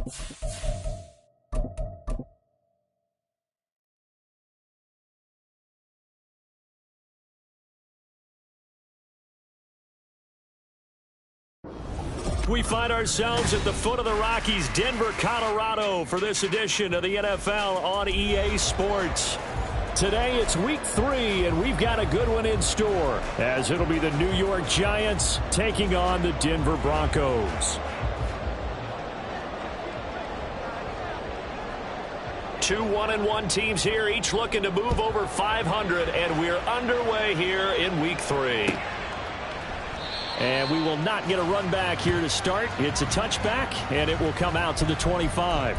We find ourselves at the foot of the Rockies, Denver, Colorado, for this edition of the NFL on EA Sports. Today it's week 3, and we've got a good one in store, as it'll be the New York Giants taking on the Denver Broncos. Two 1-1 teams here, each looking to move over 500, and we're underway here in week 3. And we will not get a run back here to start. It's a touchback, and it will come out to the 25.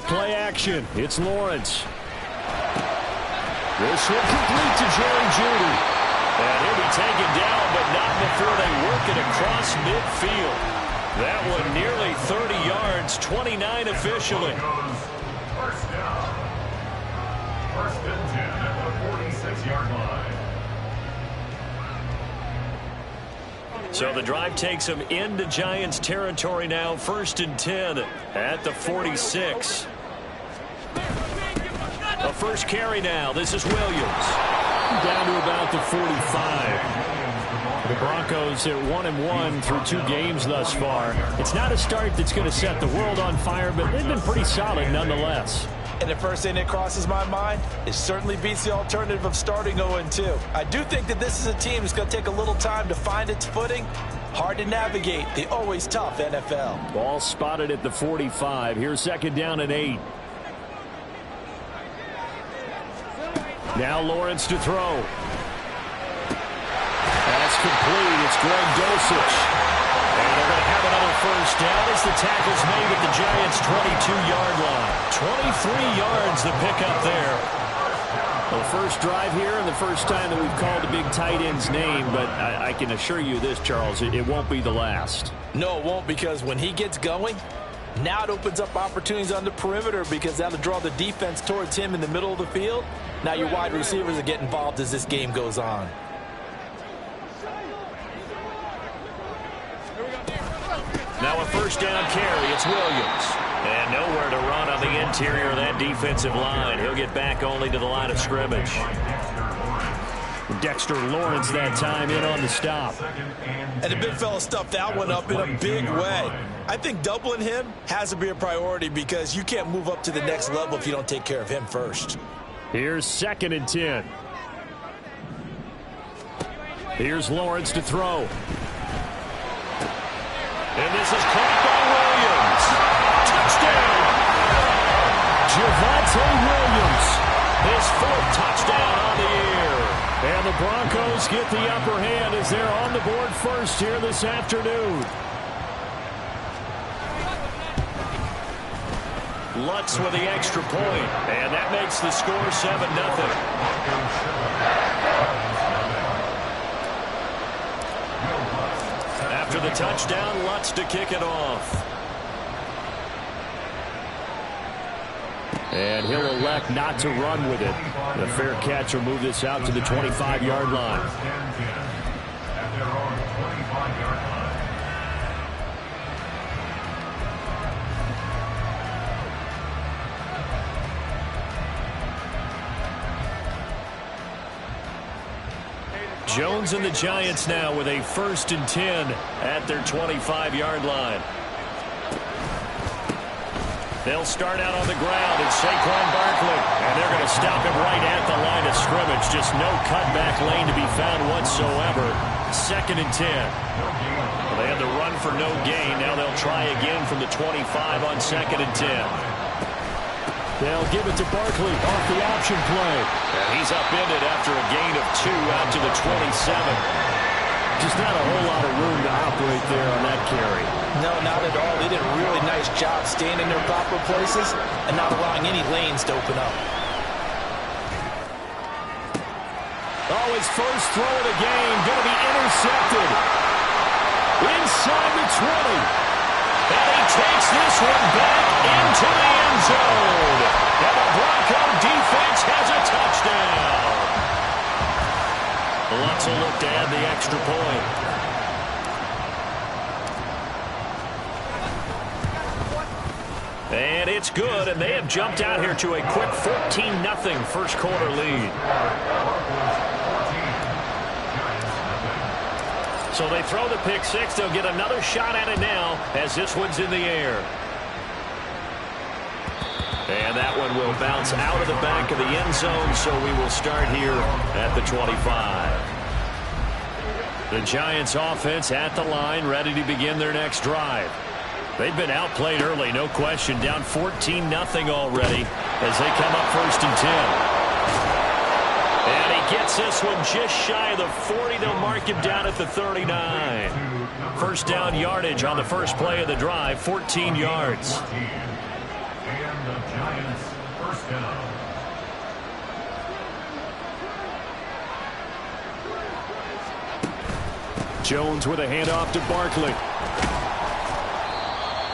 Play action. It's Lawrence. This will complete to Jerry Jeudy. And he'll be taken down, but not before they work it across midfield. That one nearly 30 yards, 29 officially. First down. First and 10 at the 46-yard line. So the drive takes them into Giants territory now. First and 10 at the 46. A first carry now. This is Williams. Down to about the 45. The Broncos at 1-1 through 2 games thus far. It's not a start that's going to set the world on fire, but they've been pretty solid nonetheless. And the first thing that crosses my mind, it certainly beats the alternative of starting 0-2. I do think that this is a team that's going to take a little time to find its footing. Hard to navigate the always tough NFL. Ball spotted at the 45. Here's second down and 8. Now Lawrence to throw. That's complete. It's Greg Dulcich. And they're going to have another first down as the tackle's made at the Giants' 22-yard line. 23 yards the pickup there. The first drive here and the first time that we've called the big tight end's name, but I can assure you this, Charles, it won't be the last. No, it won't, because when he gets going, now it opens up opportunities on the perimeter, because that'll draw the defense towards him in the middle of the field. Now your wide receivers will get involved as this game goes on. Now a first down carry. It's Williams. And nowhere to run on the interior of that defensive line. He'll get back only to the line of scrimmage. Dexter Lawrence that time in on the stop. And the big fella stuffed that one up in a big way. I think doubling him has to be a priority, because you can't move up to the next level if you don't take care of him first. Here's second and 10. Here's Lawrence to throw. And this is caught by Williams. Touchdown! Javonte Williams. His 4th touchdown on the year. And the Broncos get the upper hand as they're on the board first here this afternoon. Lutz with the extra point, and that makes the score 7-0. After the touchdown, Lutz to kick it off. And he'll elect not to run with it. The fair catch will move this out to the 25-yard line. Jones and the Giants now with a first and 10 at their 25-yard line. They'll start out on the ground, and Saquon Barkley, and they're going to stop him right at the line of scrimmage. Just no cutback lane to be found whatsoever. Second and 10. Well, they had the run for no gain. Now they'll try again from the 25 on second and 10. They'll give it to Barkley off the option play. And he's upended after a gain of 2 out to the 27. Just not a whole lot of room to operate there on that carry. No, not at all. They did a really nice job staying in their proper places and not allowing any lanes to open up. Oh, his first throw of the game going to be intercepted. inside the 20. And he takes this one back into the end zone. And the Bronco defense has a touchdown. Lutz will look to add the extra point. And it's good, and they have jumped out here to a quick 14-0 first quarter lead. So they throw the pick six. They'll get another shot at it now as this one's in the air. And that one will bounce out of the back of the end zone, so we will start here at the 25. The Giants offense at the line, ready to begin their next drive. They've been outplayed early, no question, down 14-0 already as they come up 1st and 10. And he gets this one just shy of the 40. They'll mark him down at the 39. First down yardage on the first play of the drive, 14 yards. And the Giants first down. Jones with a handoff to Barkley.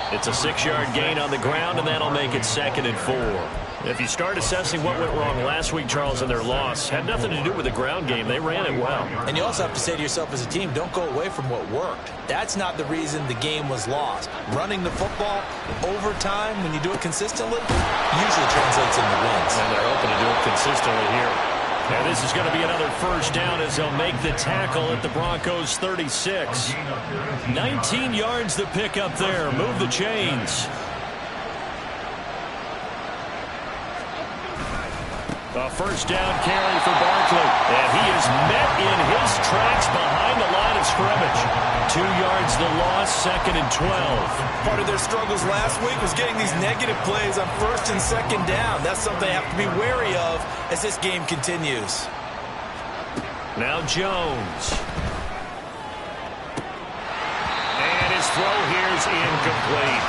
It's a 6-yard gain on the ground, and that'll make it 2nd and 4. If you start assessing what went wrong last week, Charles, in their loss, had nothing to do with the ground game. They ran it well. And you also have to say to yourself as a team, don't go away from what worked. That's not the reason the game was lost. Running the football, overtime, when you do it consistently, usually translates into wins. And they're hoping to do it consistently here. And this is going to be another first down as they'll make the tackle at the Broncos' 36. 19 yards the pick up there. Move the chains. A first down carry for Barkley. And he is met in his tracks behind the line of scrimmage. 2 yards the loss, 2nd and 12. Part of their struggles last week was getting these negative plays on 1st and 2nd down. That's something they have to be wary of as this game continues. Now Jones. And his throw here is incomplete.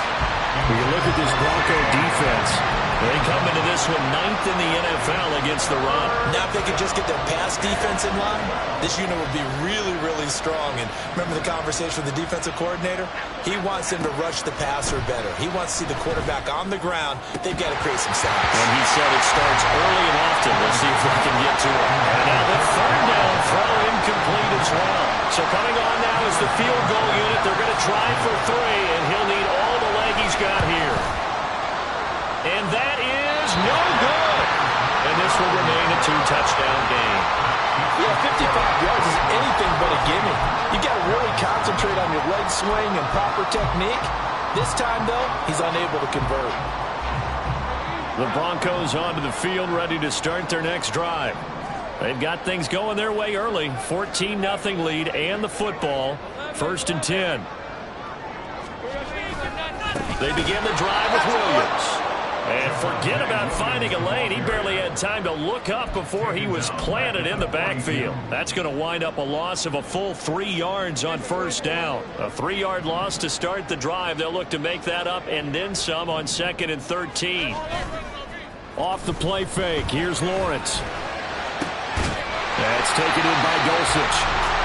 When you look at this Bronco defense, they come into this one 9th in the NFL against the run. Now if they could just get their pass defense in line, this unit would be really, really strong. And remember the conversation with the defensive coordinator? He wants them to rush the passer better. He wants to see the quarterback on the ground. They've got to create some sacks. And he said it starts early and often. We'll see if we can get to it. And now the 3rd down throw incomplete as well. So coming on now is the field goal unit. They're going to try for 3, and he'll need all the leg he's got here. And that is no good. And this will remain a 2-touchdown game. Yeah, 55 yards is anything but a gimme. You got to really concentrate on your leg swing and proper technique. This time, though, he's unable to convert. The Broncos onto the field, ready to start their next drive. They've got things going their way early. 14-0 lead and the football. 1st and 10. They begin the drive with Williams. And forget about finding a lane. He barely had time to look up before he was planted in the backfield. That's going to wind up a loss of a full 3 yards on 1st down. A 3-yard loss to start the drive. They'll look to make that up and then some on 2nd and 13. Off the play fake. Here's Lawrence. That's taken in by Dulcich.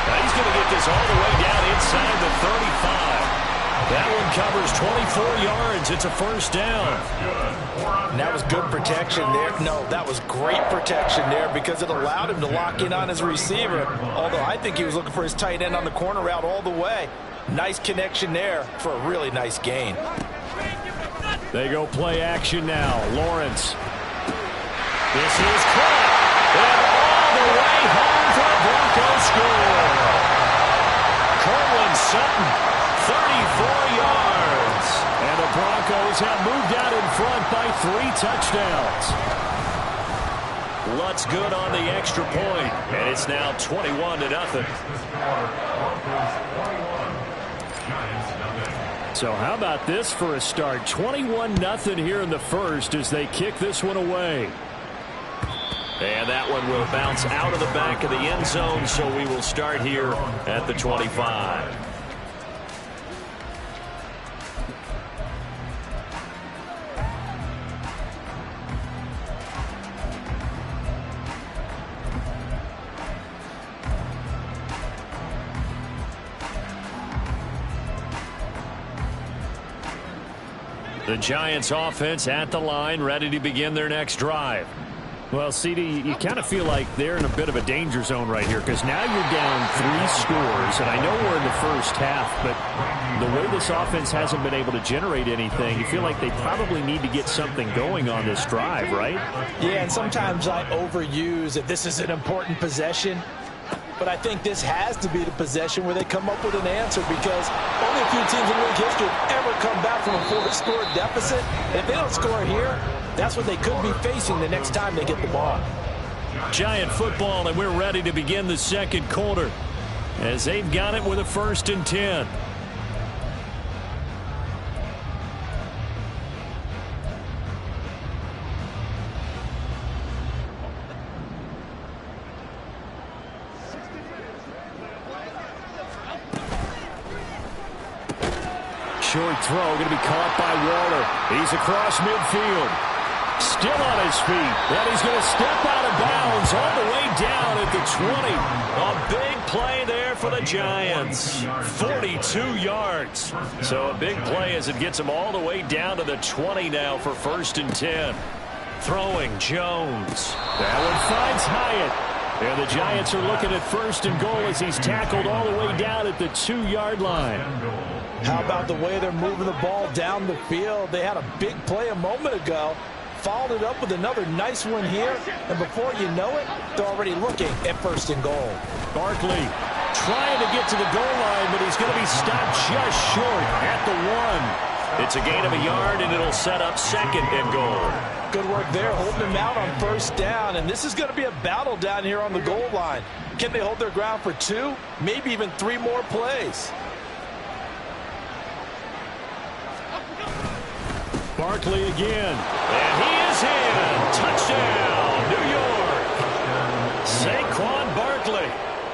Now he's going to get this all the way down inside the 35. That one covers 24 yards. It's a 1st down. And that was good protection there. No, that was great protection there because it allowed him to lock in on his receiver. Although I think he was looking for his tight end on the corner route all the way. Nice connection there for a really nice gain. They go play action now. Lawrence. This is caught. And all the way home for a Broncos score. Cortland Sutton. 34 yards. And the Broncos have moved out in front by 3 touchdowns. Lutz good on the extra point. And it's now 21-0. So how about this for a start? 21-0 here in the first as they kick this one away. And that one will bounce out of the back of the end zone, so we will start here at the 25. The Giants offense at the line, ready to begin their next drive. Well, CD, you kind of feel like they're in a bit of a danger zone right here because now you're down 3 scores, and I know we're in the first half, but the way this offense hasn't been able to generate anything, you feel like they probably need to get something going on this drive, right? Yeah, and sometimes I overuse that this is an important possession, but I think this has to be the possession where they come up with an answer because only a few teams in league history have ever come back from a 4-score deficit. And if they don't score here, that's what they could be facing the next time they get the ball. Giant football, and we're ready to begin the second quarter as they've got it with a 1st and 10. Short throw, going to be caught by Waller. He's across midfield. Still on his feet. And he's going to step out of bounds all the way down at the 20. A big play there for the Giants. 42 yards. So a big play as it gets him all the way down to the 20 now for 1st and 10. Throwing Jones. That one finds Hyatt. And the Giants are looking at 1st and goal as he's tackled all the way down at the 2-yard line. How about the way they're moving the ball down the field? They had a big play a moment ago. Followed it up with another nice one here. And before you know it, they're already looking at 1st and goal. Barkley trying to get to the goal line, but he's going to be stopped just short at the 1. It's a gain of a yard, and it'll set up 2nd and goal. Good work there, holding him out on 1st down. And this is going to be a battle down here on the goal line. Can they hold their ground for 2, maybe even 3 more plays? Barkley again. And he is in. Touchdown, New York. Saquon Barkley.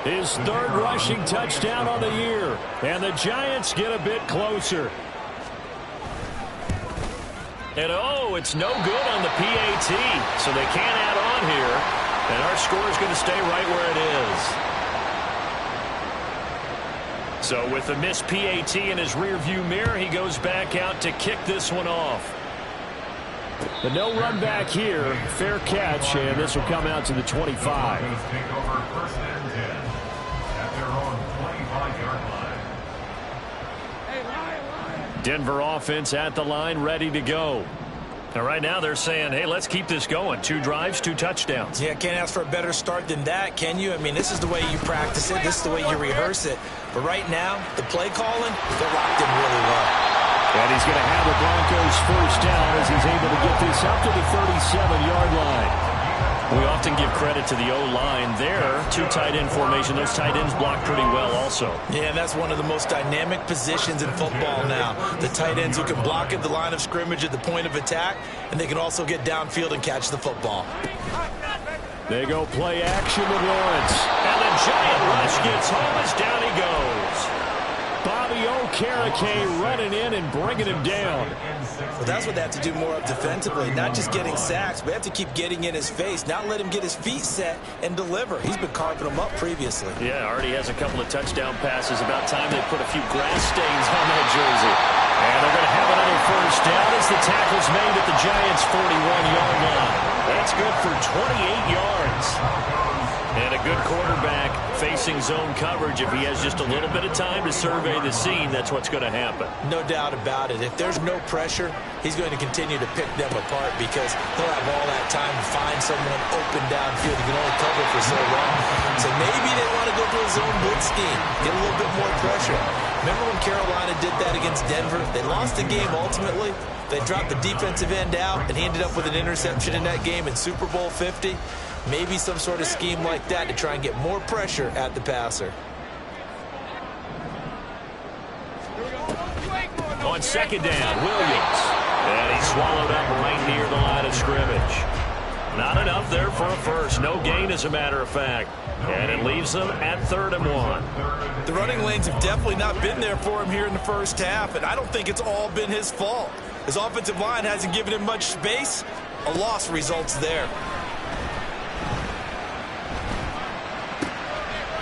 His 3rd rushing touchdown on the year. And the Giants get a bit closer. And oh, it's no good on the PAT. So they can't add on here. And our score is going to stay right where it is. So with the missed PAT in his rearview mirror, he goes back out to kick this one off. The no run back here, fair catch, and this will come out to the 25. Take over 1st and 10 at their own 25-yard line. Denver offense at the line, ready to go. And right now they're saying, hey, let's keep this going. 2 drives, 2 touchdowns. Yeah, can't ask for a better start than that, can you? I mean, this is the way you practice it. This is the way you rehearse it. But right now, the play calling, they're locked in really well. And he's going to have the Broncos 1st down as he's able to get this up to the 37-yard line. We often give credit to the O-line there. 2 tight end formation. Those tight ends block pretty well also. Yeah, and that's one of the most dynamic positions in football now. The tight ends who can block at the line of scrimmage at the point of attack, and they can also get downfield and catch the football. They go play action with Lawrence. And the giant rush gets home as down he goes. Bobby Okereke running in and bringing him down. Well, that's what they have to do more of defensively, not just getting sacks, but they have to keep getting in his face, not let him get his feet set and deliver. He's been carving them up previously. Yeah, already has a couple of touchdown passes. About time they put a few grass stains on that jersey. And they're going to have another 1st down as the tackle's made at the Giants' 41-yard line. That's good for 28 yards. And a good quarterback facing zone coverage. If he has just a little bit of time to survey the scene, that's what's going to happen. No doubt about it. If there's no pressure, he's going to continue to pick them apart because he'll have all that time to find someone open downfield. He can only cover for so long. So maybe they want to go to a zone blitz scheme, get a little bit more pressure. Remember when Carolina did that against Denver? They lost the game ultimately. They dropped the defensive end out, and he ended up with an interception in that game in Super Bowl 50. Maybe some sort of scheme like that to try and get more pressure at the passer. On 2nd down, Williams. And he's swallowed up right near the line of scrimmage. Not enough there for a 1st. No gain, as a matter of fact. And it leaves them at 3rd and 1. The running lanes have definitely not been there for him here in the first half, and I don't think it's all been his fault. His offensive line hasn't given him much space. A loss results there.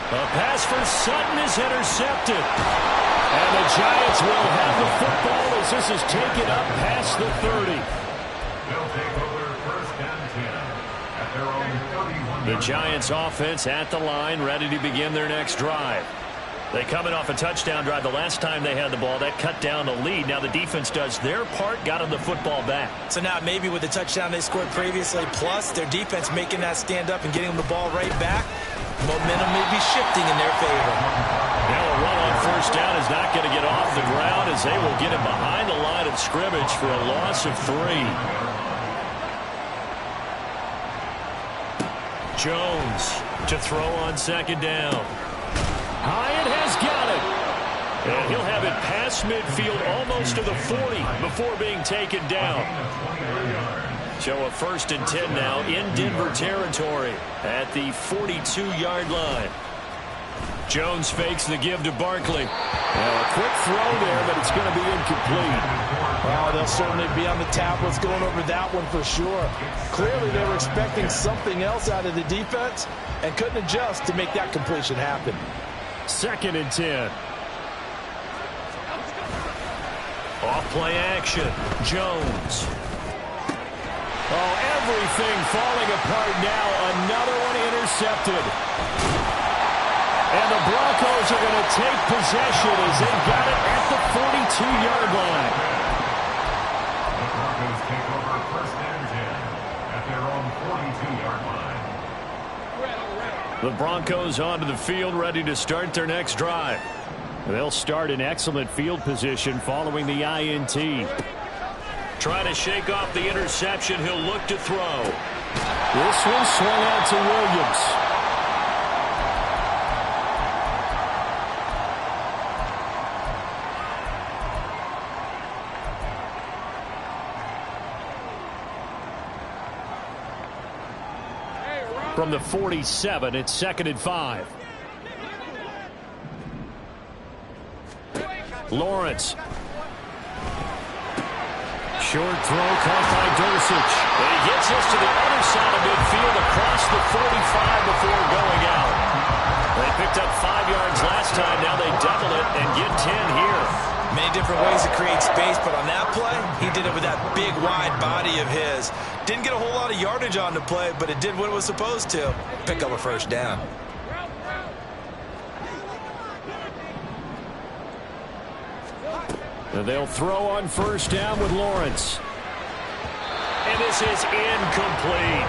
A pass for Sutton is intercepted. And the Giants will have the football as as this is taken up past the 30. They'll take over first and 10 at their own 31. The Giants offense at the line, ready to begin their next drive. They coming off a touchdown drive the last time they had the ball. That cut down the lead. Now the defense does their part, got them the football back. So now maybe with the touchdown they scored previously, plus their defense making that stand up and getting them the ball right back, momentum may be shifting in their favor. Now a run on first down is not going to get off the ground as they will get him behind the line of scrimmage for a loss of 3. Jones to throw on second down. Hyatt has got it. And he'll have it past midfield almost to the 40 before being taken down. So a first and 10 now in Denver territory at the 42-yard line. Jones fakes the give to Barkley. A quick throw there, but it's going to be incomplete. Well, they'll certainly be on the tablets going over that one for sure. Clearly they were expecting something else out of the defense and couldn't adjust to make that completion happen. Second and 10. Off play action. Jones. Oh, everything falling apart now. Another one intercepted. And the Broncos are going to take possession as they've got it at the 42-yard line. The Broncos take over first and 10 at their own 42-yard line. The Broncos onto the field, ready to start their next drive. They'll start in excellent field position following the INT. Trying to shake off the interception. He'll look to throw. This one swung out to Williams. From the 47, it's second and 5. Lawrence. Short throw caught by Dulcich. And he gets us to the other side of midfield across the 45 before going out. They picked up 5 yards last time. Now they double it and get 10 here. Many different ways to create space, but on that play, he did it with that big, wide body of his. Didn't get a whole lot of yardage on the play, but it did what it was supposed to. Pick up a first down. They'll throw on first down with Lawrence. And this is incomplete.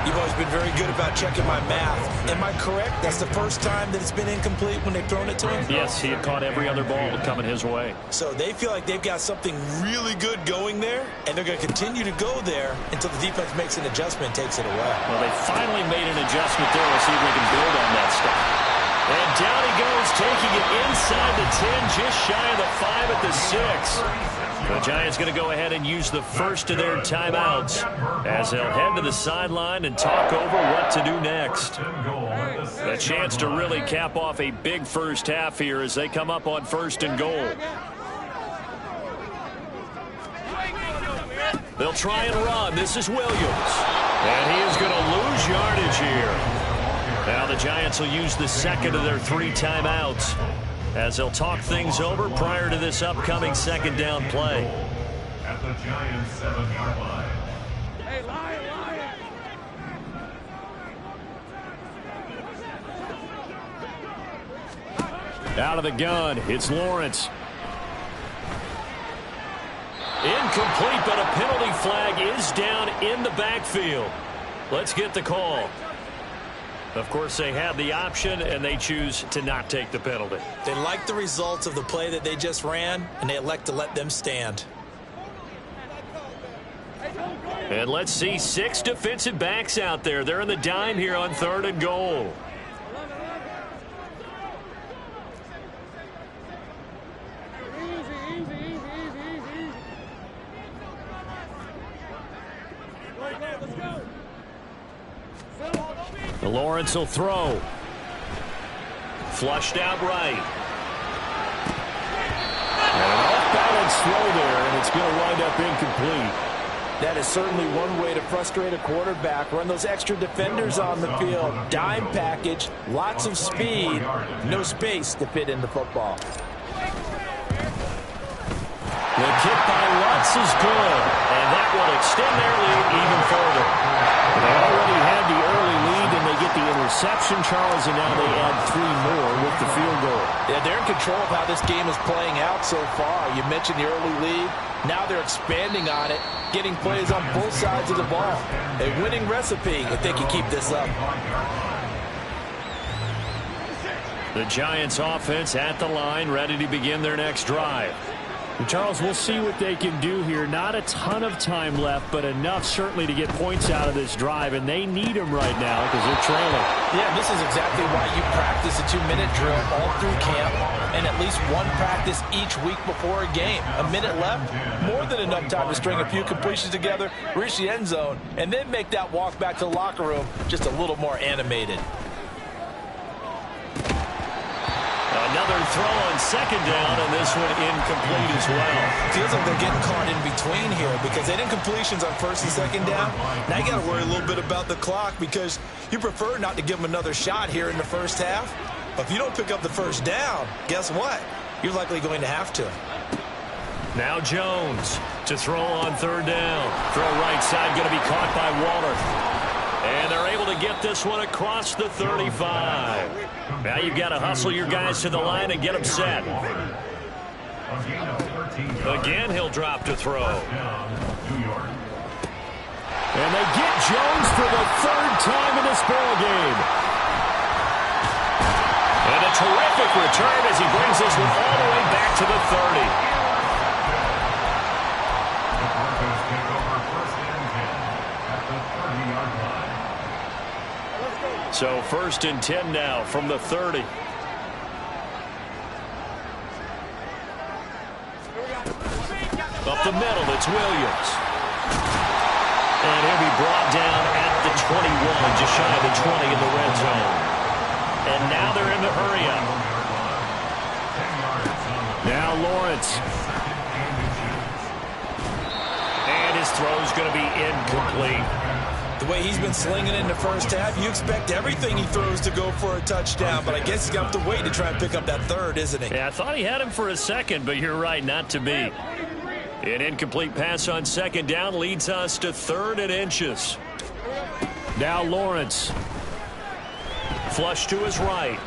You've always been very good about checking my math. Am I correct? That's the first time that it's been incomplete when they've thrown it to him? Yes, he had caught every other ball coming his way. So they feel like they've got something really good going there, and they're going to continue to go there until the defense makes an adjustment and takes it away. Well, they finally made an adjustment there. We'll see if they can build on that stuff. And down he goes, taking it inside the 10, just shy of the 5 at the 6. The Giants going to go ahead and use the first of their timeouts as they'll head to the sideline and talk over what to do next. A chance to really cap off a big first half here as they come up on first and goal. They'll try and run. This is Williams. And he is going to lose yardage here. Now the Giants will use the second of their 3 timeouts as they'll talk things over prior to this upcoming second down play. At the Giants' 7-yard line. Hey, Lion! Out of the gun, it's Lawrence. Incomplete, but a penalty flag is down in the backfield. Let's get the call. Of course, they have the option, and they choose to not take the penalty. They like the results of the play that they just ran, and they elect to let them stand. And let's see 6 defensive backs out there. They're in the dime here on 3rd and goal. Lawrence will throw. Flushed out right. And an off-balance throw there, and it's going to wind up incomplete. That is certainly one way to frustrate a quarterback. Run those extra defenders on the field. Dime package, lots of speed, no space to fit in the football. The kick by Lutz is good, and that will extend their lead even further. They already had the early lead, and they get the interception, Charles, and now they add 3 more with the field goal. Yeah, they're in control of how this game is playing out so far. You mentioned the early lead. Now they're expanding on it, getting plays on both sides of the ball. A winning recipe if they can keep this up. The Giants offense at the line, ready to begin their next drive. And Charles, we'll see what they can do here. Not a ton of time left, but enough certainly to get points out of this drive, and they need them right now because they're trailing. Yeah, this is exactly why you practice a 2-minute drill all through camp and at least one practice each week before a game. A minute left, more than enough time to string a few completions together, reach the end zone, and then make that walk back to the locker room just a little more animated. Another throw on second down, and this one incomplete as well. Feels like they're getting caught in between here because they didn't completions on first and second down. Now you got to worry a little bit about the clock because you prefer not to give them another shot here in the first half. But if you don't pick up the first down, guess what? You're likely going to have to. Now Jones to throw on third down. Throw right side, going to be caught by Waller. And they're able to get this one across the 35. Now you've got to hustle your guys to the line and get them set. Again, he'll drop to throw. And they get Jones for the 3rd time in this ball game. And a terrific return as he brings this one all the way back to the 30. So 1st and 10 now from the 30. Up the middle, it's Williams. And he'll be brought down at the 21, just shy of the 20 in the red zone. And now they're in the hurry up. Now Lawrence. And his throw's going to be incomplete. The way he's been slinging it in the first half, you expect everything he throws to go for a touchdown, but I guess he's got to wait to try and pick up that 3rd, isn't he? Yeah, I thought he had him for a second, but you're right, not to be. An incomplete pass on second down leads us to 3rd and inches. Now Lawrence. Flush to his right.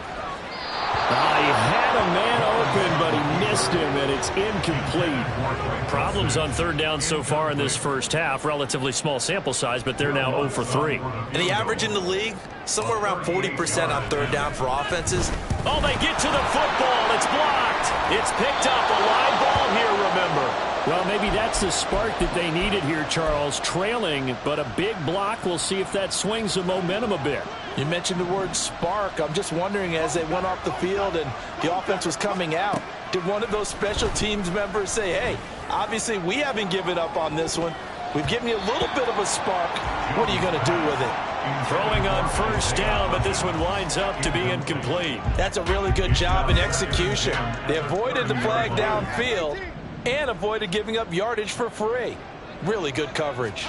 He had a man open, but he missed him, and it's incomplete. Problems on 3rd down so far in this first half. Relatively small sample size, but they're now 0 for 3. And the average in the league, somewhere around 40% on 3rd down for offenses. Oh, they get to the football. It's blocked. It's picked up. A live ball here, remember. Well, maybe that's the spark that they needed here, Charles. Trailing, but a big block. We'll see if that swings the momentum a bit. You mentioned the word spark. I'm just wondering, as they went off the field and the offense was coming out, did one of those special teams members say, hey, obviously we haven't given up on this one. We've given you a little bit of a spark. What are you going to do with it? Throwing on 1st down, but this one winds up to be incomplete. That's a really good job in execution. They avoided the flag downfield and avoided giving up yardage for free. Really good coverage.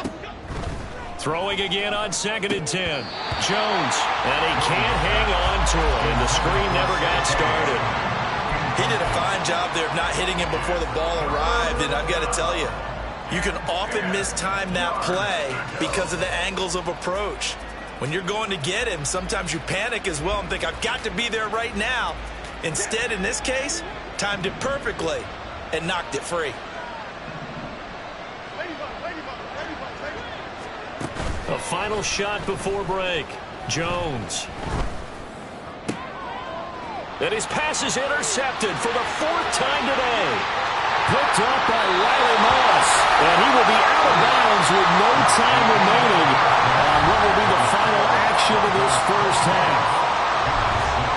Throwing again on 2nd and 10. Jones, and he can't hang on to it, and the screen never got started. He did a fine job there of not hitting him before the ball arrived, and I've got to tell you, you can often mistime that play because of the angles of approach. When you're going to get him, sometimes you panic as well and think, I've got to be there right now. Instead, in this case, timed it perfectly and knocked it free. A final shot before break. Jones. And his pass is intercepted for the 4th time today. Picked up by Riley Moss. And he will be out of bounds with no time remaining on what will be the final action of this first half.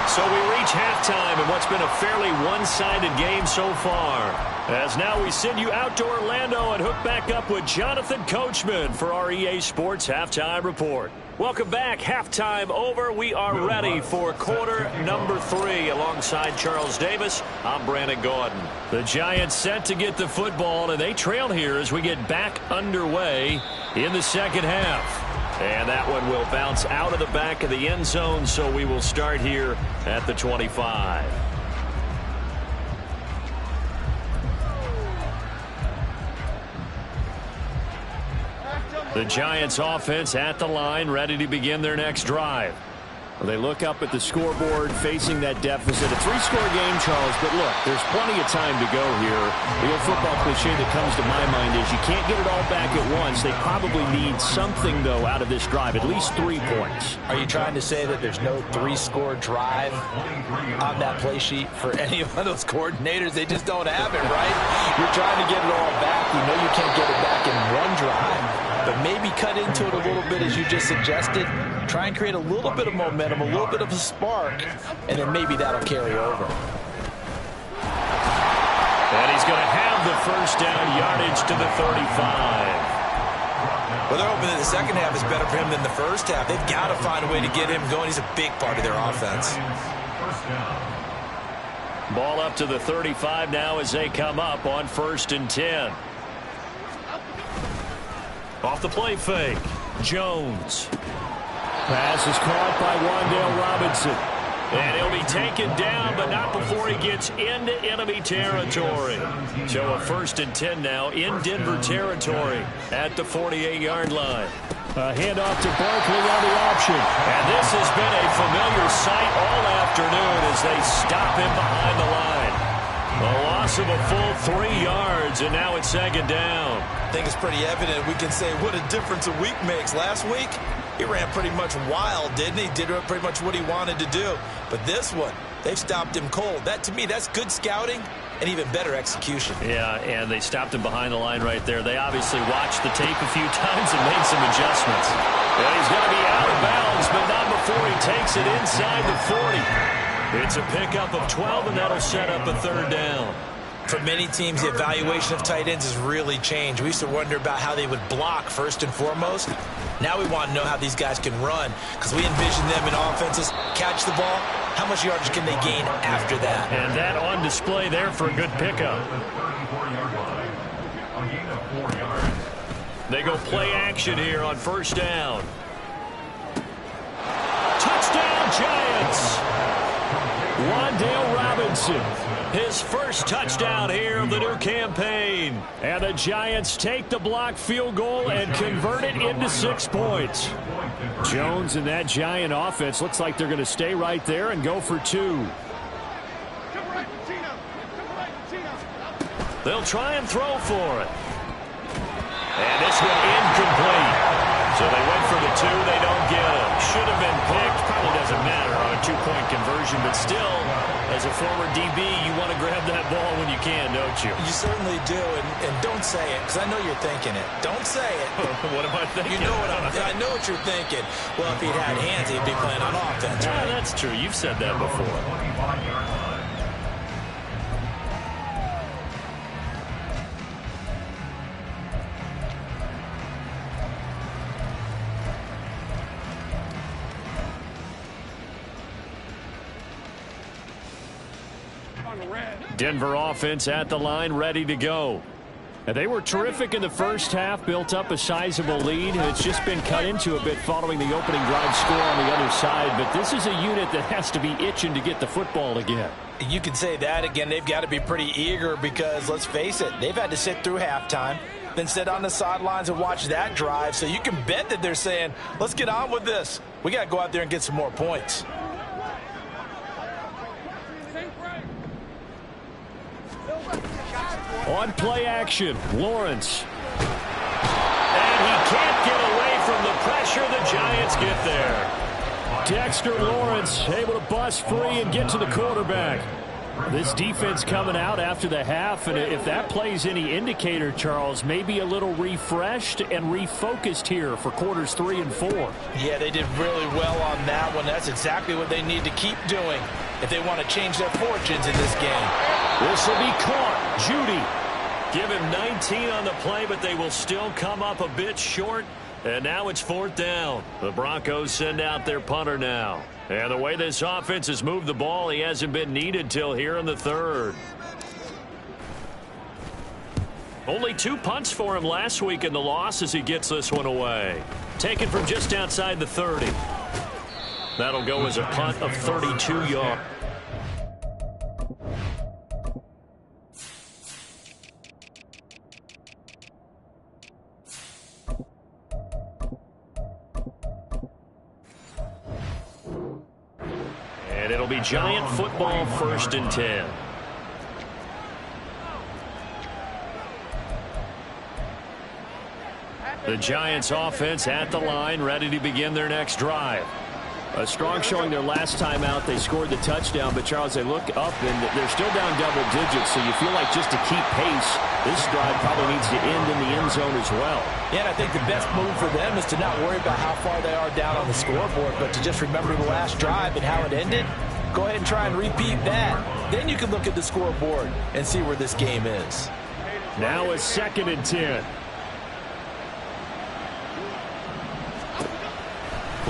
So we reach halftime in what's been a fairly one-sided game so far. As now we send you out to Orlando and hook back up with Jonathan Coachman for our EA Sports Halftime Report. Welcome back. Halftime over. We are ready for quarter number 3 alongside Charles Davis. I'm Brandon Gordon. The Giants set to get the football, and they trail here as we get back underway in the second half. And that one will bounce out of the back of the end zone, so we will start here at the 25. The Giants offense at the line, ready to begin their next drive. They look up at the scoreboard facing that deficit. A 3-score game, Charles, but look, there's plenty of time to go here. The old football cliche that comes to my mind is you can't get it all back at once. They probably need something, though, out of this drive, at least 3 points. Are you trying to say that there's no 3-score drive on that play sheet for any one of those coordinators? They just don't have it, right? You're trying to get it all back. You know you can't get it back in one drive, but maybe cut into it a little bit as you just suggested. Try and create a little bit of momentum, a little bit of a spark, and then maybe that'll carry over. And he's going to have the first down, yardage to the 35. Well, they're hoping that the second half is better for him than the first half. They've got to find a way to get him going. He's a big part of their offense. Ball up to the 35 now as they come up on 1st and 10. Off the play fake, Jones. Pass is caught by Wan'Dale Robinson. And he'll be taken down, but not before he gets into enemy territory. So a 1st and 10 now in Denver territory at the 48-yard line. A handoff to Barkley on the option. And this has been a familiar sight all afternoon as they stop him behind the line. A loss of a full 3 yards, and now it's 2nd down. I think it's pretty evident. We can say what a difference a week makes. Last week, he ran pretty much wild, didn't he? Did pretty much what he wanted to do. But this one, they've stopped him cold. That, to me, that's good scouting and even better execution. Yeah, and they stopped him behind the line right there. They obviously watched the tape a few times and made some adjustments. And he's going to be out of bounds, but not before he takes it inside the 40. It's a pickup of 12, and that'll set up a 3rd down. For many teams, the evaluation of tight ends has really changed. We used to wonder about how they would block first and foremost. Now we want to know how these guys can run, because we envision them in offenses catch the ball. How much yardage can they gain after that? And that on display there for a good pickup. They go play action here on 1st down. Touchdown, Giants! Wan'Dale Robinson. His first touchdown here of the new campaign. And the Giants take the block field goal and convert it into 6 points. Jones and that Giant offense looks like they're going to stay right there and go for 2. They'll try and throw for it. And this one incomplete. So they went for the 2. They don't get it. Should have been picked. Probably doesn't matter on a 2-point conversion, but still, as a former DB, you want to grab that ball when you can, don't you? You certainly do, and don't say it, because I know you're thinking it. Don't say it. What am I thinking? You know what I know what you're thinking. Well, if he'd had hands, he'd be playing on offense, right? Yeah, that's true. You've said that before. Denver offense at the line, ready to go. And they were terrific in the first half, built up a sizable lead. It's just been cut into a bit following the opening drive score on the other side. But this is a unit that has to be itching to get the football again. You can say that again. They've got to be pretty eager because, let's face it, they've had to sit through halftime, then sit on the sidelines and watch that drive. So you can bet that they're saying, let's get on with this. We got to go out there and get some more points. On play action, Lawrence. And he can't get away from the pressure. The Giants get there. Dexter Lawrence able to bust free and get to the quarterback. This defense coming out after the half, and if that plays any indicator, Charles, maybe a little refreshed and refocused here for quarters 3 and 4. Yeah, they did really well on that one. That's exactly what they need to keep doing if they want to change their fortunes in this game. This will be caught. Judy. Give him 19 on the play, but they will still come up a bit short. And now it's 4th down. The Broncos send out their punter now. And the way this offense has moved the ball, he hasn't been needed till here in the 3rd. Only 2 punts for him last week in the loss as he gets this one away. Taken from just outside the 30. That'll go as a punt of 32 yards. It'll be Giant football, 1st and 10. The Giants offense at the line, ready to begin their next drive. A strong showing their last time out. They scored the touchdown, but Charles, they look up and they're still down double digits, so you feel like just to keep pace, this drive probably needs to end in the end zone as well. Yeah, and I think the best move for them is to not worry about how far they are down on the scoreboard, but to just remember the last drive and how it ended. Go ahead and try and repeat that. Then you can look at the scoreboard and see where this game is. Now a 2nd and 10.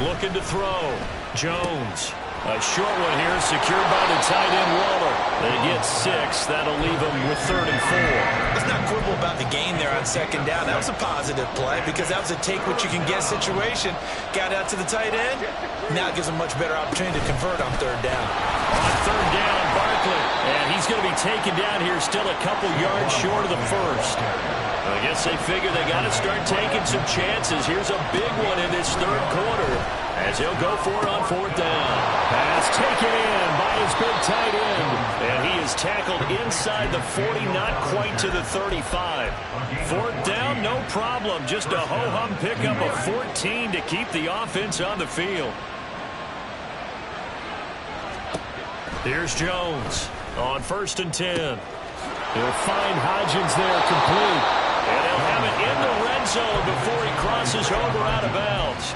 Looking to throw. Jones. A short one here, secured by the tight end Waller. They get 6. That'll leave them with 3rd and 4. Let's not quibble about the gain there on 2nd down. That was a positive play because that was a take-what-you-can-get situation. Got out to the tight end. Now it gives them a much better opportunity to convert on 3rd down. On 3rd down, Barkley. And he's going to be taken down here, still a couple yards short of the 1st. I guess they figure they got to start taking some chances. Here's a big one in this 3rd quarter as he'll go for it on 4th down. Pass taken in by his big tight end. And he is tackled inside the 40, not quite to the 35. 4th down, no problem. Just a ho-hum pickup of 14 to keep the offense on the field. Here's Jones on 1st and 10. He'll find Hodgins there complete. And they'll have it in the red zone before he crosses over out of bounds.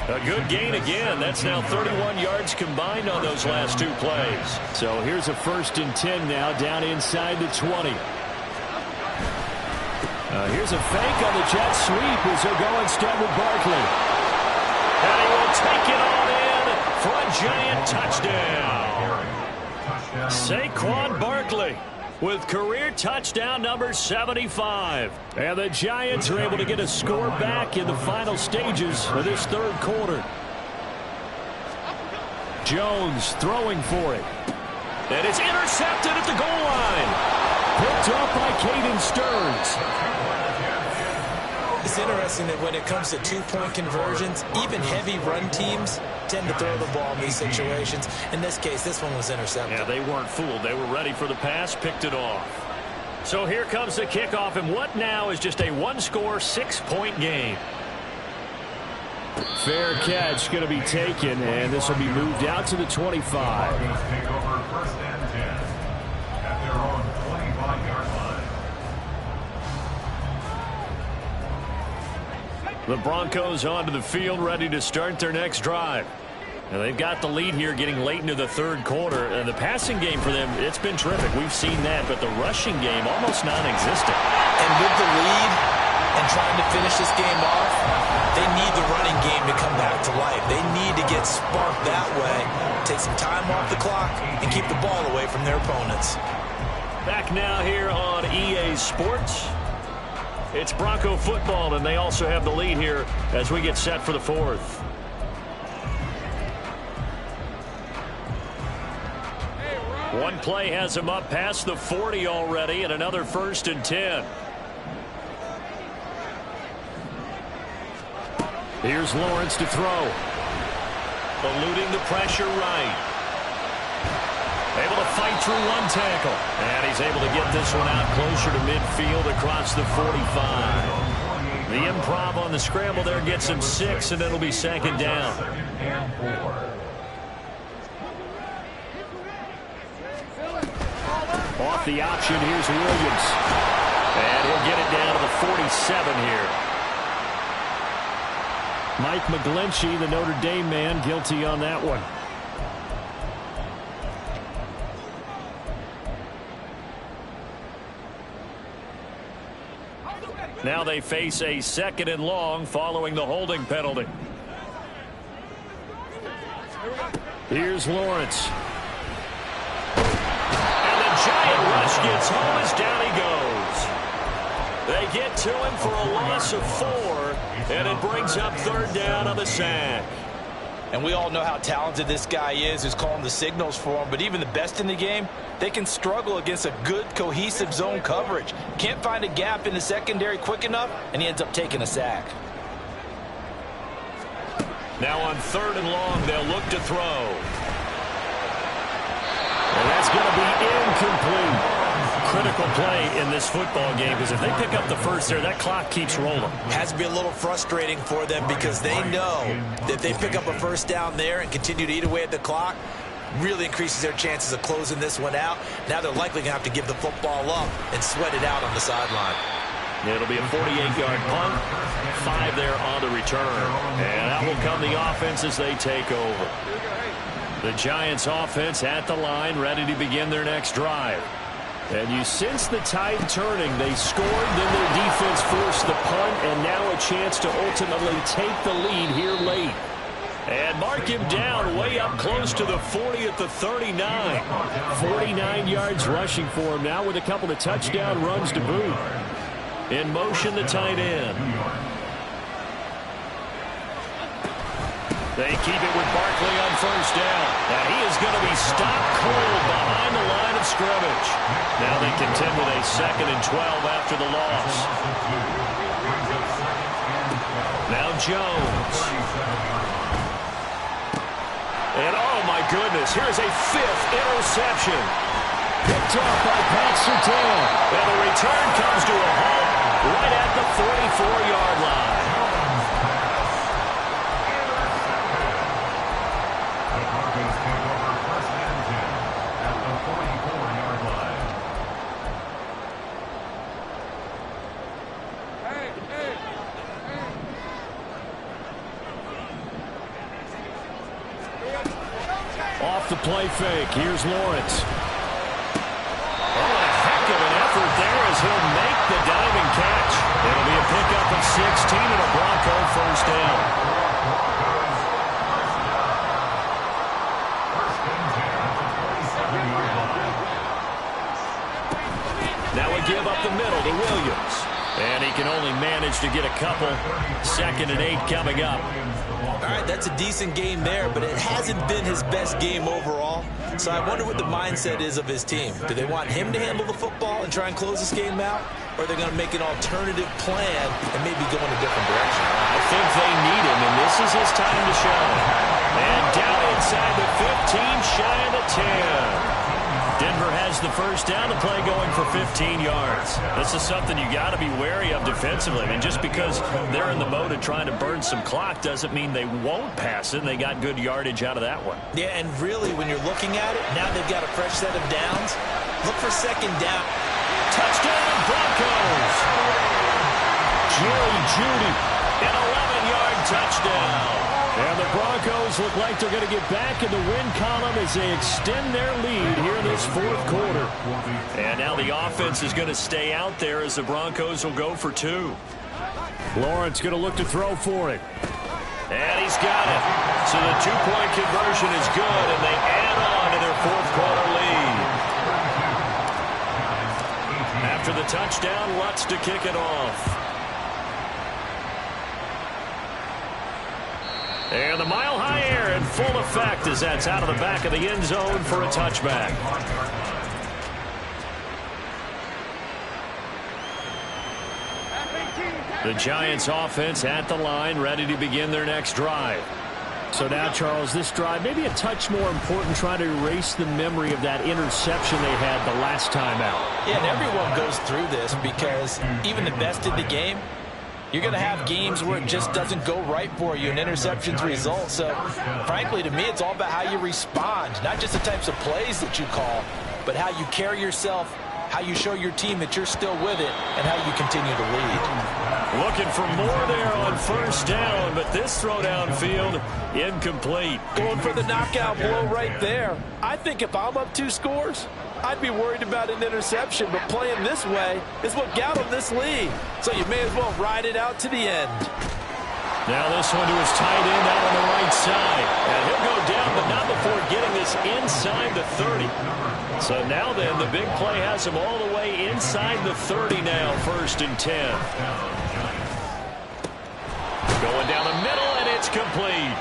A good gain again. That's now 31 yards combined on those last 2 plays. So here's a 1st and 10 now down inside the 20. Here's a fake on the jet sweep as he'll go instead with Barkley. And he will take it on in for a Giant touchdown. Saquon Barkley with career touchdown number 75. And the Giants are able to get a score back in the final stages of this 3rd quarter. Jones throwing for it. And it's intercepted at the goal line. Picked up by Caden Stearns. It's interesting that when it comes to 2-point conversions, even heavy run teams tend to throw the ball in these situations. In this case, this one was intercepted. Yeah, they weren't fooled. They were ready for the pass, picked it off. So here comes the kickoff, and what now is just a 1-score, 6-point game. Fair catch going to be taken, and this will be moved out to the 25. Take over 1st and 10 at their own 25-yard line. The Broncos onto the field, ready to start their next drive. And they've got the lead here getting late into the 3rd quarter. And the passing game for them, it's been terrific. We've seen that, but the rushing game almost non-existent. And with the lead and trying to finish this game off, they need the running game to come back to life. They need to get sparked that way, take some time off the clock, and keep the ball away from their opponents. Back now here on EA Sports. It's Bronco football, and they also have the lead here as we get set for the 4th. One play has him up past the 40 already, and another 1st and 10. Here's Lawrence to throw. Eluding the pressure right. Able to fight through one tackle. And he's able to get this one out closer to midfield across the 45. The improv on the scramble there gets him 6, and it'll be 2nd down. Off the option, here's Williams. And he'll get it down to the 47 here. Mike McGlinchey, the Notre Dame man, guilty on that one. Now they face a 2nd and long following the holding penalty. Here's Lawrence. And the Giant rush gets home as down he goes. They get to him for a loss of 4, and it brings up 3rd down on the sack. And we all know how talented this guy is who's calling the signals for him, but even the best in the game, they can struggle against a good, cohesive zone coverage. Can't find a gap in the secondary quick enough, and he ends up taking a sack. Now on 3rd and long, they'll look to throw. going to be incomplete. Critical play in this football game, because if they pick up the first there, that clock keeps rolling. Has to be a little frustrating for them because they know that if they pick up a first down there and continue to eat away at the clock, really increases their chances of closing this one out. Now they're likely going to have to give the football up and sweat it out on the sideline. It'll be a 48-yard punt, 5 there on the return. And out will come the offense as they take over. The Giants offense at the line, ready to begin their next drive. And you sense the tide turning. They scored, then their defense forced the punt, and now a chance to ultimately take the lead here late. And mark him down way up close to the 40 at the 39. 49 yards rushing for him now with a couple of touchdown runs to boot. In motion, the tight end. They keep it with Barkley on first down. And he is going to be stopped cold behind the line of scrimmage. Now they contend with a 2nd and 12 after the loss. Now Jones. And oh my goodness, here's a 5th interception. Picked off by Pat Surtain. And the return comes to a halt right at the 44-yard line. Off the play fake. Here's Lawrence. Oh, a heck of an effort there as he'll make the diving catch. It'll be a pickup of 16 and a Bronco first down. Now we give up the middle to Williams. And he can only manage to get a couple. 2nd and 8 coming up. All right, that's a decent game there, but it hasn't been his best game overall. So I wonder what the mindset is of his team. Do they want him to handle the football and try and close this game out? Or are they going to make an alternative plan and maybe go in a different direction? I think they need him, and this is his time to shine. And down inside the 15, shy of the 10. Denver has the first down, the play going for 15 yards. This is something you got to be wary of defensively. I mean, just because they're in the mode of trying to burn some clock doesn't mean they won't pass it. And they got good yardage out of that one. Yeah, and really, when you're looking at it, now they've got a fresh set of downs. Look for 2nd down. Touchdown, Broncos! Jerry Jeudy, an 11-yard touchdown. And the Broncos look like they're going to get back in the win column as they extend their lead here in this 4th quarter. And now the offense is going to stay out there as the Broncos will go for 2. Lawrence going to look to throw for it. And he's got it. So the 2-point conversion is good, and they add on to their 4th quarter lead. After the touchdown, Lutz to kick it off. And the mile-high air in full effect as that's out of the back of the end zone for a touchback. The Giants offense at the line, ready to begin their next drive. So now, Charles, this drive maybe a touch more important, trying to erase the memory of that interception they had the last time out. Yeah, and everyone goes through this because even the best in the game, you're going to have games where it just doesn't go right for you and interceptions result. So, frankly, to me, it's all about how you respond, not just the types of plays that you call, but how you carry yourself, how you show your team that you're still with it, and how you continue to lead. Looking for more there on first down, but this throw downfield, incomplete. Going for the knockout blow right there. I think if I'm up 2 scores, I'd be worried about an interception, but playing this way is what got him this lead. So you may as well ride it out to the end. Now this one to his tight end out on the right side. And he'll go down, but not before getting this inside the 30. So now then, the big play has him all the way inside the 30 now, 1st and 10. Going down the middle, and it's complete.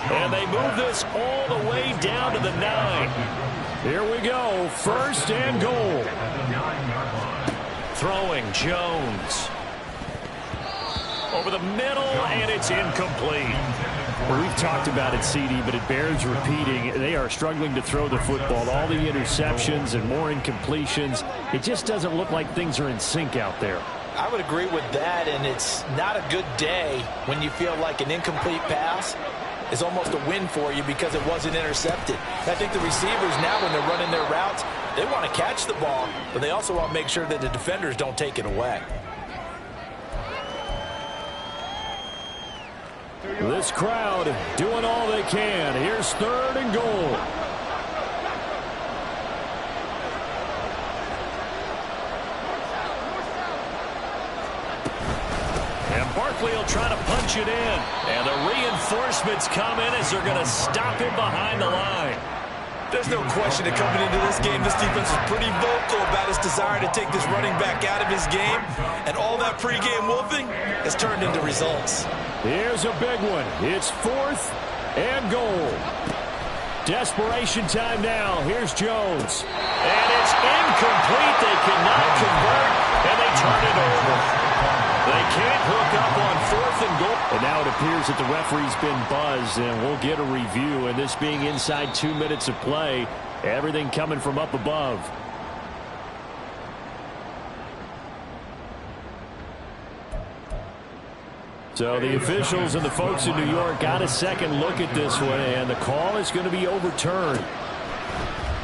And they move this all the way down to the 9. Here we go, 1st and goal. Throwing Jones. Over the middle, and it's incomplete. Well, we've talked about it, CD, but it bears repeating. They are struggling to throw the football. All the interceptions and more incompletions. It just doesn't look like things are in sync out there. I would agree with that, and it's not a good day when you feel like an incomplete pass is almost a win for you because it wasn't intercepted. I think the receivers now, when they're running their routes, they want to catch the ball, but they also want to make sure that the defenders don't take it away. This crowd doing all they can. Here's 3rd and goal. And Barkley will try to punch it in. And the reinforcements come in as they're going to stop him behind the line. There's no question that coming into this game, this defense is pretty vocal about its desire to take this running back out of his game. And all that pregame wolfing has turned into results. Here's a big one. It's 4th and goal. Desperation time now. Here's Jones. And it's incomplete. They cannot convert, and they turn it over. They can't hook up on 4th and goal. And now it appears that the referee's been buzzed, and we'll get a review. And this being inside 2 minutes of play, everything coming from up above. So the officials and the folks in New York got a second look at this one, and the call is going to be overturned.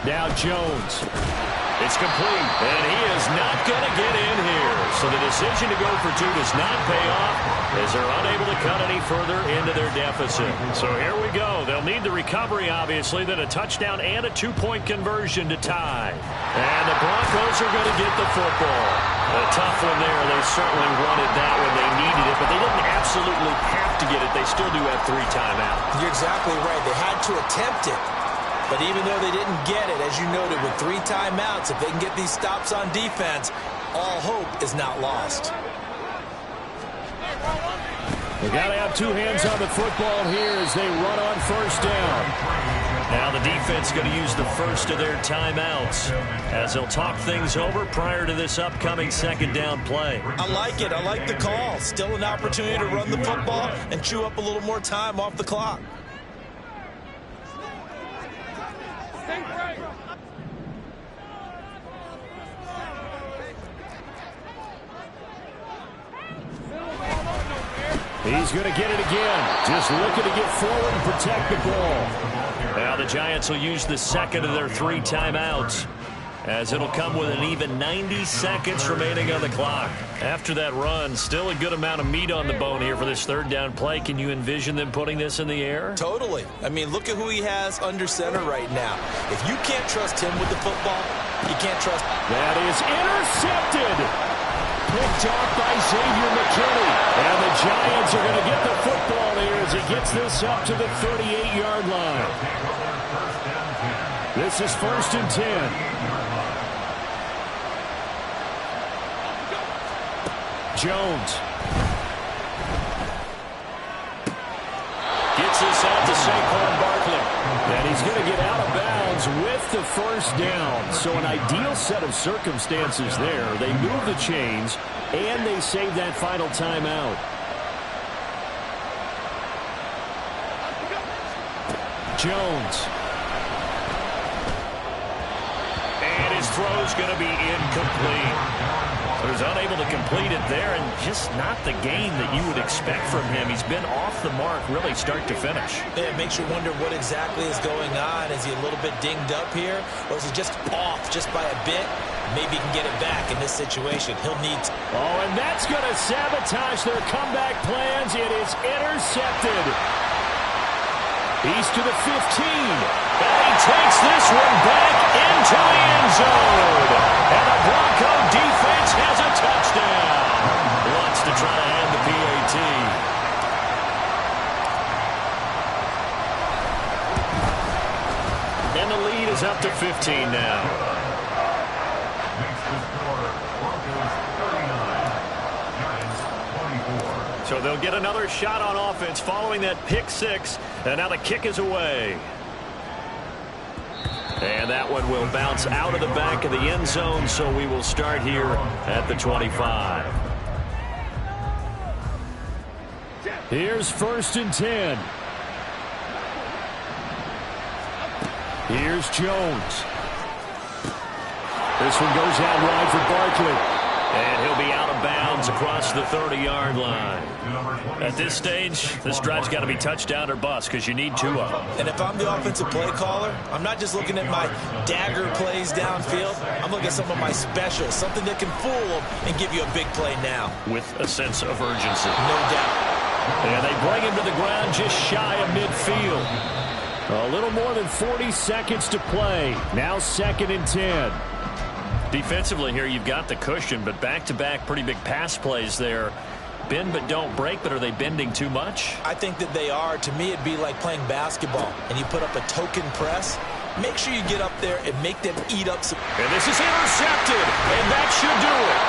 Now Jones. It's complete, and he is not going to get in here. So the decision to go for 2 does not pay off as they're unable to cut any further into their deficit. So here we go. They'll need the recovery, obviously, then a touchdown and a 2-point conversion to tie. And the Broncos are going to get the football. A tough one there. They certainly wanted that when they needed it, but they didn't absolutely have to get it. They still do have 3 timeouts. You're exactly right. They had to attempt it. But even though they didn't get it, as you noted, with 3 timeouts, if they can get these stops on defense, all hope is not lost. They got to have 2 hands on the football here as they run on 1st down. Now the defense going to use the first of their timeouts as they'll talk things over prior to this upcoming 2nd down play. I like it. I like the call. Still an opportunity to run the football and chew up a little more time off the clock. He's going to get it again. Just looking to get forward and protect the ball. Now the Giants will use the 2nd of their 3 timeouts as it'll come with an even 90 seconds remaining on the clock. After that run, still a good amount of meat on the bone here for this 3rd down play. Can you envision them putting this in the air? Totally. I mean, look at who he has under center right now. If you can't trust him with the football, you can't trust. That is intercepted. Picked off by Xavier McKinney. And the Giants are going to get the football here as he gets this up to the 38-yard line. This is 1st and 10. Jones. Gets this out to Saquon Barkley. And he's going to get out of bounds with the 1st down. So an ideal set of circumstances there. They move the chains, and they save that final timeout. Jones. And his throw's going to be incomplete. He was unable to complete it there, and just not the game that you would expect from him. He's been off the mark really start to finish. Yeah, it makes you wonder what exactly is going on. Is he a little bit dinged up here, or is he just off just by a bit? Maybe he can get it back in this situation. He'll need to. Oh, and that's going to sabotage their comeback plans. It is intercepted. He's to the 15. And he takes this one back into the end zone. And the Bronco defense has a touchdown. Wants to try to hand the PAT. And the lead is up to 15 now. Makes the score Broncos 39, Giants 24. So they'll get another shot on offense following that pick 6. And now the kick is away. And that one will bounce out of the back of the end zone, so we will start here at the 25. Here's 1st and 10. Here's Jones. This one goes out wide for Barkley. And he'll be out of bounds across the 30-yard line. At this stage, this drive's got to be touchdown or bust because you need 2 of them. And if I'm the offensive play caller, I'm not just looking at my dagger plays downfield. I'm looking at some of my specials, something that can fool them and give you a big play now. With a sense of urgency. No doubt. And they bring him to the ground just shy of midfield. A little more than 40 seconds to play. Now 2nd and 10. Defensively here, you've got the cushion, but back-to-back pretty big pass plays there. Bend but don't break, but are they bending too much? I think that they are. To me, it'd be like playing basketball, and you put up a token press. Make sure you get up there and make them eat up some. And this is intercepted, and that should do it.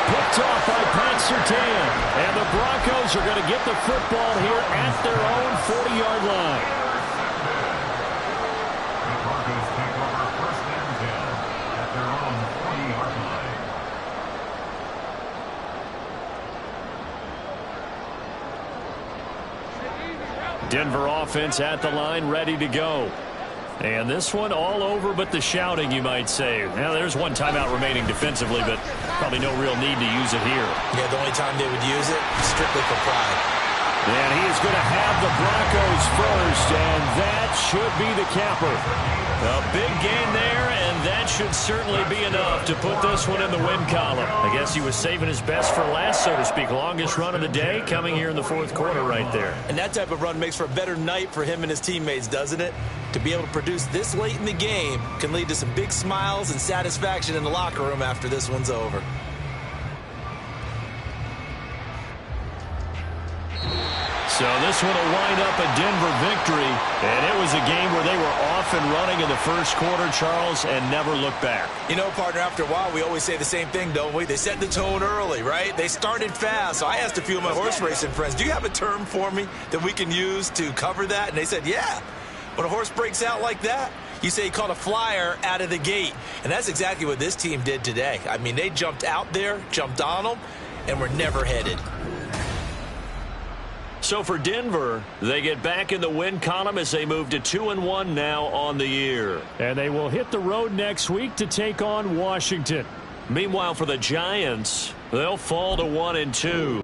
Picked off by Pat Surtain. And the Broncos are going to get the football here at their own 40-yard line. Denver offense at the line, ready to go. And this one all over but the shouting, you might say. Now, there's one timeout remaining defensively, but probably no real need to use it here. Yeah, the only time they would use it, strictly for pride. And he is going to have the Broncos first, and that should be the capper. A big gain there, and that should certainly be enough to put this one in the win column. I guess he was saving his best for last, so to speak. Longest run of the day coming here in the 4th quarter right there. And that type of run makes for a better night for him and his teammates, doesn't it? To be able to produce this late in the game can lead to some big smiles and satisfaction in the locker room after this one's over. So this one will wind up a Denver victory, and it was a game where they were off and running in the 1st quarter, Charles, and never looked back. You know, partner, after a while, we always say the same thing, don't we? They set the tone early, right? They started fast. So I asked a few of my horse racing friends, do you have a term for me that we can use to cover that? And they said, yeah. When a horse breaks out like that, you say he caught a flyer out of the gate. And that's exactly what this team did today. I mean, they jumped out there, jumped on them, and were never headed. So for Denver, they get back in the win column as they move to 2-1 now on the year. And they will hit the road next week to take on Washington. Meanwhile, for the Giants, they'll fall to 1-2.